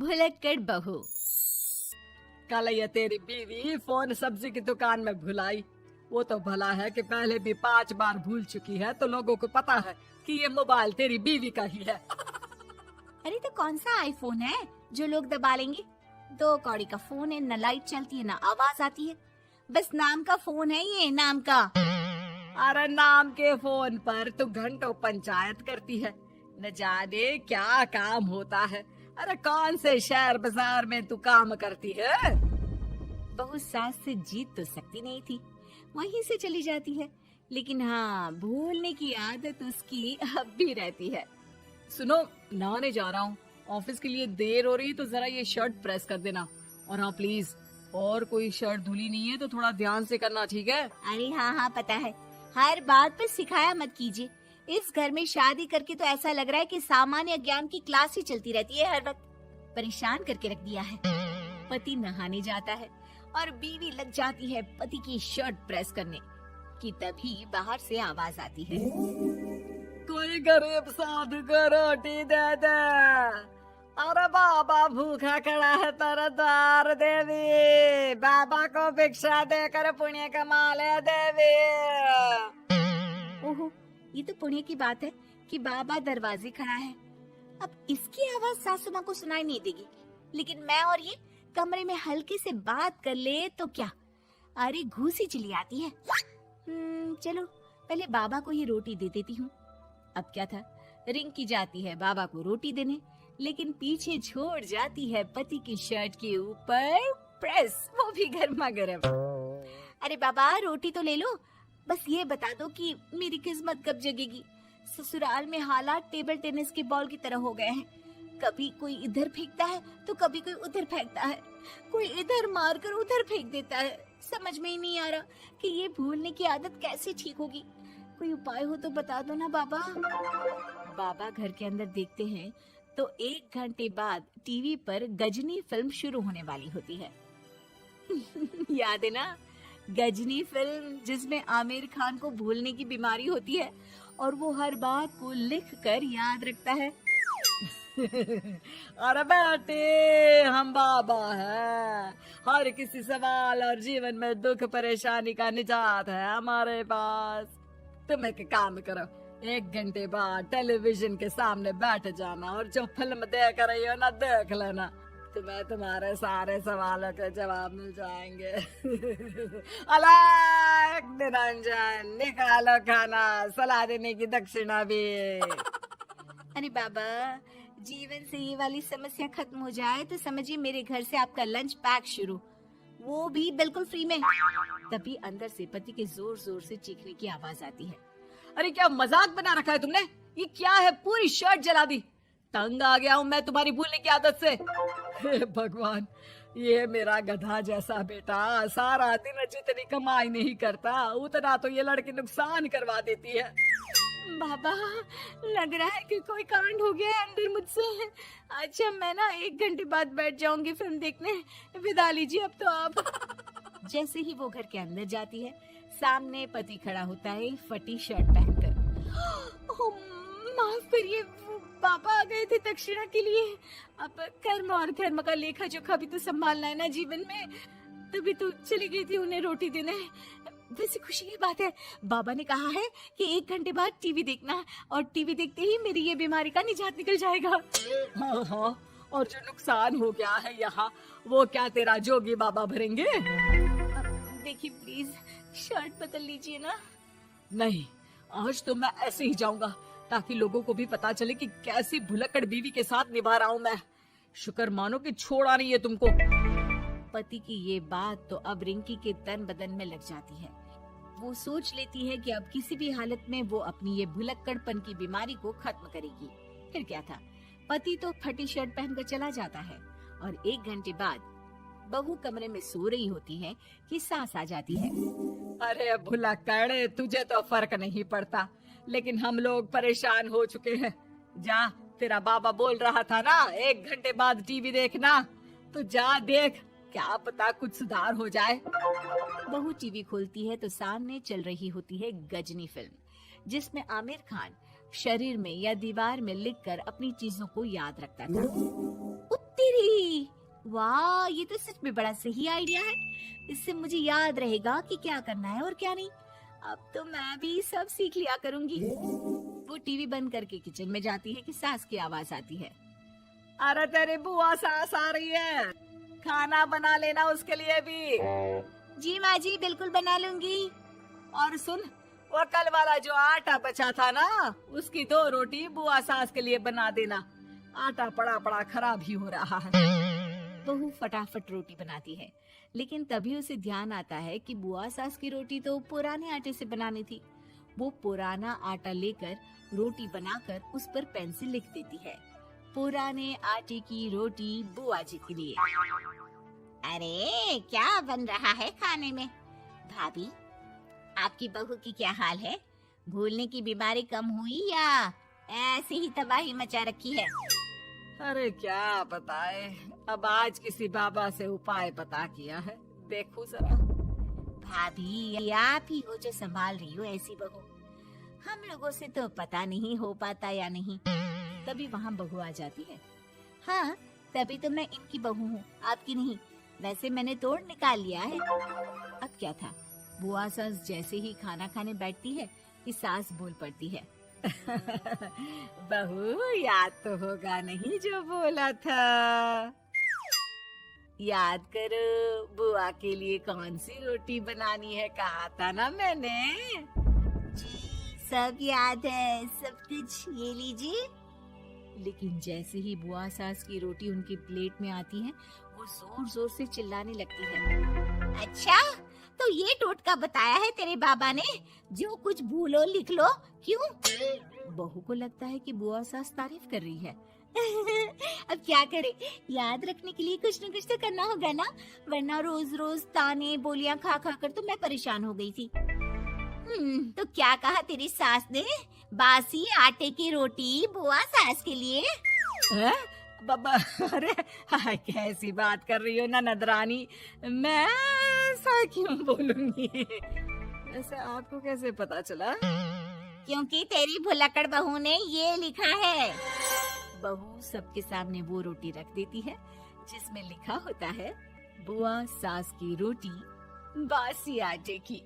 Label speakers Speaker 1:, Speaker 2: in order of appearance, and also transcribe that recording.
Speaker 1: भुलक्कड़ बहू।
Speaker 2: कल ये तेरी बीवी फोन सब्जी की दुकान में भुलाई। वो तो भला है कि पहले भी 5 बार भूल चुकी है, तो लोगों को पता है कि ये मोबाइल तेरी बीवी का ही है।
Speaker 1: अरे तो कौन सा आईफोन है जो लोग दबा लेंगे? 2 कौड़ी का फोन है, न लाइट चलती है न आवाज आती है, बस नाम का फोन है ये, नाम का।
Speaker 2: अरे नाम के फोन पर तू घंटों पंचायत करती है, न जाने क्या काम होता है। अरे कौन से शहर बाजार में तू काम करती है?
Speaker 1: बहू सास से जीत तो सकती नहीं थी, वहीं से चली जाती है, लेकिन हाँ भूलने की आदत उसकी अब भी रहती है।
Speaker 2: सुनो, नहाने जा रहा हूँ, ऑफिस के लिए देर हो रही है, तो जरा ये शर्ट प्रेस कर देना। और हाँ प्लीज, और कोई शर्ट धुली नहीं है तो थोड़ा ध्यान से करना, ठीक है?
Speaker 1: अरे हाँ पता है, हर बात पर सिखाया मत कीजिए। इस घर में शादी करके तो ऐसा लग रहा है कि सामान्य ज्ञान की क्लास ही चलती रहती है, हर वक्त परेशान करके रख दिया है। पति नहाने जाता है और बीवी लग जाती है पति की शर्ट प्रेस करने कि तभी बाहर से आवाज आती है,
Speaker 2: कोई गरीब साधु को रोटी दे दे। अरे बाबा भूखा खड़ा है तेरे द्वार देवी, बाबा को भिक्षा देकर पुण्य कमा ले देवी।
Speaker 1: ओहो, ये तो पुण्य की बात है कि बाबा दरवाजे खड़ा है। अब इसकी आवाज सासू माँ को सुनाई नहीं देगी, लेकिन मैं और ये कमरे में हल्के से बात कर ले तो क्या, अरे घूसी चली आती है। चलो पहले बाबा को ये रोटी दे देती हूँ। अब क्या था, रिंकी जाती है बाबा को रोटी देने, लेकिन पीछे छोड़ जाती है पति की शर्ट के ऊपर प्रेस, वो भी गर्मा गर्म। अरे बाबा रोटी तो ले लो, बस ये बता दो कि मेरी किस्मत कब जगेगी। ससुराल में हालात टेबल टेनिस के बॉल की तरह हो गए हैं, कभी कोई इधर फेंकता है तो कभी कोई उधर फेंकता है, कोई इधर मारकर उधर फेंक देता है। समझ में ही नहीं आ रहा कि ये भूलने की आदत कैसे ठीक होगी। कोई उपाय हो तो बता दो ना बाबा। बाबा घर के अंदर देखते हैं तो 1 घंटे बाद टीवी पर गजनी फिल्म शुरू होने वाली होती है। याद है ना, गजनी फिल्म जिसमें आमिर खान को भूलने की बीमारी होती है और वो हर बात को लिख कर याद रखता है।
Speaker 2: अरे बेटे, हम बाबा हैं, हर किसी सवाल और जीवन में दुख परेशानी का निजात है हमारे पास। तुम एक काम करो, 1 घंटे बाद टेलीविजन के सामने बैठ जाना और जो फिल्म देख रही हो ना देख लेना, तुम्हें तुम्हारे सारे सवालों के जवाब मिल जाएंगे। अलग निरंजन, निकालो खाना, सलाह देने की दक्षिणा भी।
Speaker 1: अरे बाबा, जीवन से ये वाली समस्या खत्म हो जाए तो समझिए मेरे घर से आपका लंच पैक शुरू, वो भी बिल्कुल फ्री में। तभी अंदर से पति के जोर जोर से चीखने की आवाज आती है।
Speaker 2: अरे क्या मजाक बना रखा है तुमने? ये क्या है, पूरी शर्ट जला दी। तंग आ गया हूँ मैं तुम्हारी भूलने की आदत से। हे भगवान, ये मेरा गधा जैसा बेटा सारा दिन जितनी कमाई नहीं करता उतना तो ये लड़की नुकसान करवा देती है।
Speaker 1: बाबा, लग रहा है कि कोई कांड हो गया है अंदर मुझसे। अच्छा मैं ना 1 घंटे बाद बैठ जाऊंगी फिल्म देखने, विदा लीजिए अब तो आप। जैसे ही वो घर के अंदर जाती है, सामने पति खड़ा होता है फटी शर्ट पहनकर। माफ करिए, पापा आ गए थे दक्षिणा के लिए। अब कर्म और धर्म का लेखा जोखा भी तो संभालना है ना जीवन में, तभी तो चली गई थी उन्हें रोटी देने। वैसे खुशी की बात है, बाबा ने कहा है कि 1 घंटे बाद टीवी देखना, और टीवी देखते ही मेरी ये बीमारी का निजात निकल जाएगा।
Speaker 2: हाँ, और जो नुकसान हो गया है यहाँ, वो क्या तेरा जोगी बाबा भरेंगे?
Speaker 1: देखिए प्लीज, शर्ट बदल लीजिए ना।
Speaker 2: नहीं, आज तो मैं ऐसे ही जाऊंगा ताकि लोगों को भी पता चले कि कैसी भुलक्कड़ बीवी के साथ निभा रहा हूँ मैं। शुक्र मानो कि छोड़ा नहीं है तुमको।
Speaker 1: पति की ये बात तो अब रिंकी के तन बदन में लग जाती है। वो सोच लेती है कि अब किसी भी हालत में वो अपनी ये भुलक्कड़पन की बीमारी को खत्म करेगी। फिर क्या था, पति तो फटी शर्ट पहनकर चला जाता है और 1 घंटे बाद बहू कमरे में सो रही होती है कि सास आ जाती है।
Speaker 2: अरे भुलक्कड़, तुझे तो फर्क नहीं पड़ता, लेकिन हम लोग परेशान हो चुके हैं। जा, तेरा बाबा बोल रहा था ना 1 घंटे बाद टीवी देखना, तो जा देख, क्या पता कुछ सुधार हो जाए।
Speaker 1: बहू टीवी खोलती है तो सामने चल रही होती है गजनी फिल्म, जिसमें आमिर खान शरीर में या दीवार में लिखकर अपनी चीजों को याद रखता था। उत्तरी वाह, ये तो सच में बड़ा सही आइडिया है। इससे मुझे याद रहेगा कि क्या करना है और क्या नहीं। अब तो मैं भी सब सीख लिया करूंगी। वो टीवी बंद करके किचन में जाती है कि सास की आवाज आती है।
Speaker 2: अरे तेरी बुआ सास आ रही है, खाना बना लेना उसके लिए भी।
Speaker 1: जी माँ जी, बिल्कुल बना लूंगी।
Speaker 2: और सुन, वो कल वाला जो आटा बचा था ना, उसकी 2 रोटी बुआ सास के लिए बना देना। आटा पड़ा पड़ा खराब ही हो रहा है।
Speaker 1: बहू फटाफट रोटी बनाती है, लेकिन तभी उसे ध्यान आता है कि बुआ सास की रोटी तो पुराने आटे से बनानी थी। वो पुराना आटा लेकर रोटी बनाकर उस पर पेन से लिख देती है, पुराने आटे की रोटी बुआ जी के लिए। अरे क्या बन रहा है खाने में? भाभी, आपकी बहू की क्या हाल है? भूलने की बीमारी कम हुई या ऐसे ही तबाही मचा रखी है?
Speaker 2: अरे क्या बताए, अब आज किसी बाबा से उपाय पता किया है, देखो जरा।
Speaker 1: भाभी, ये आप ही हो जो संभाल रही हो ऐसी बहू। हम लोगों से तो पता नहीं हो पाता या नहीं। तभी वहाँ बहू आ जाती है। हाँ, तभी तो मैं इनकी बहू हूँ, आपकी नहीं। वैसे मैंने तोड़ निकाल लिया है। अब क्या था, बुआ सास जैसे ही खाना खाने बैठती है कि सास बोल पड़ती है।
Speaker 2: बहू, याद तो होगा नहीं जो बोला था? याद करो, बुआ के लिए कौन सी रोटी बनानी है, कहा था ना मैंने।
Speaker 1: जी, सब याद है, सब कुछ। ये लीजिए। लेकिन जैसे ही बुआ सास की रोटी उनकी प्लेट में आती है, वो जोर जोर से चिल्लाने लगती है। अच्छा, तो ये टोटका बताया है तेरे बाबा ने, जो कुछ भूलो लिख लो, क्यों? बहू को लगता है कि बुआ सास तारीफ कर रही है। अब क्या करे, याद रखने के लिए कुछ न कुछ तो करना होगा ना, वरना रोज रोज ताने बोलियां खा खा कर तो मैं परेशान हो गई थी। तो क्या कहा तेरी सास ने? बासी आटे की रोटी बुआ सास के लिए?
Speaker 2: है? बाबा, अरे हाय, कैसी बात कर रही हो ननद रानी, मैं ऐसा क्यों बोलूंगी? ऐसे आपको कैसे पता चला?
Speaker 1: क्योंकि तेरी भुलक्कड़ बहू ने ये लिखा है। बहू सबके सामने वो रोटी रख देती है जिसमें लिखा होता है, बुआ सास की रोटी बासी आटे की।